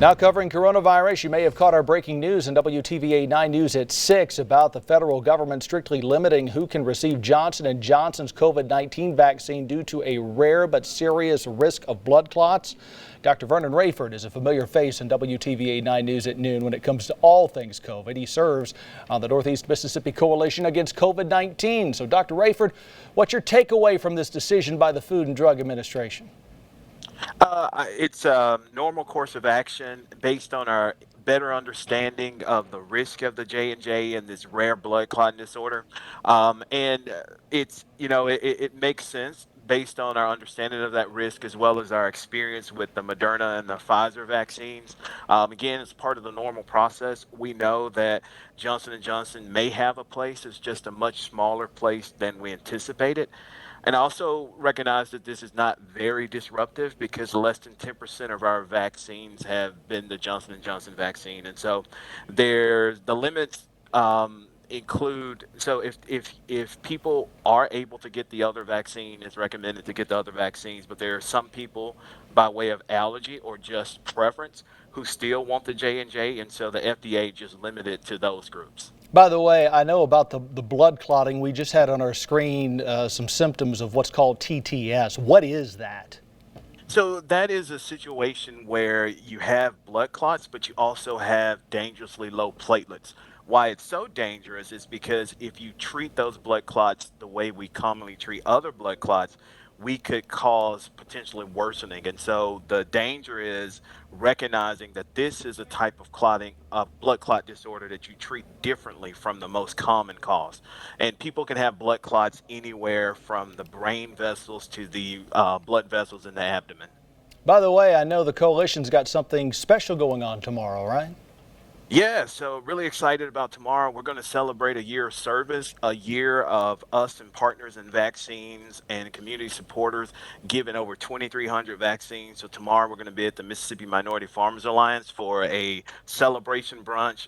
Now covering coronavirus, you may have caught our breaking news in WTVA 9 News at 6 about the federal government strictly limiting who can receive Johnson & Johnson's COVID-19 vaccine due to a rare but serious risk of blood clots. Dr. Vernon Rayford is a familiar face in WTVA 9 News at noon when it comes to all things COVID. He serves on the Northeast Mississippi Coalition Against COVID-19. So Dr. Rayford, what's your takeaway from this decision by the Food and Drug Administration? It's a normal course of action based on our better understanding of the risk of the J&J and this rare blood clotting disorder. It makes sense based on our understanding of that risk as well as our experience with the Moderna and the Pfizer vaccines. Again, it's part of the normal process. We know that Johnson & Johnson may have a place. It's just a much smaller place than we anticipated. And I also recognize that this is not very disruptive because less than 10% of our vaccines have been the Johnson & Johnson vaccine. And so the limits include, so if people are able to get the other vaccine, it's recommended to get the other vaccines, but there are some people by way of allergy or just preference who still want the J&J, and so the FDA just limited to those groups. By the way, I know about the blood clotting. We just had on our screen some symptoms of what's called TTS. What is that? So that is a situation where you have blood clots, but you also have dangerously low platelets. Why it's so dangerous is because if you treat those blood clots the way we commonly treat other blood clots, we could cause potentially worsening. And so the danger is recognizing that this is a type of clotting, blood clot disorder that you treat differently from the most common cause. And people can have blood clots anywhere from the brain vessels to the blood vessels in the abdomen. By the way, I know the coalition's got something special going on tomorrow, right? Yeah, so really excited about tomorrow. We're going to celebrate a year of service, a year of us and partners in vaccines and community supporters giving over 2,300 vaccines. So tomorrow we're going to be at the Mississippi Minority Farmers Alliance for a celebration brunch.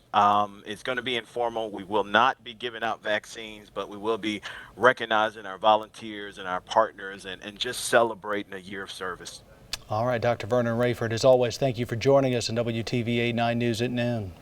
It's going to be informal. We will not be giving out vaccines, but we will be recognizing our volunteers and our partners and just celebrating a year of service. All right, Dr. Vernon Rayford, as always, thank you for joining us in WTVA 9 News at noon.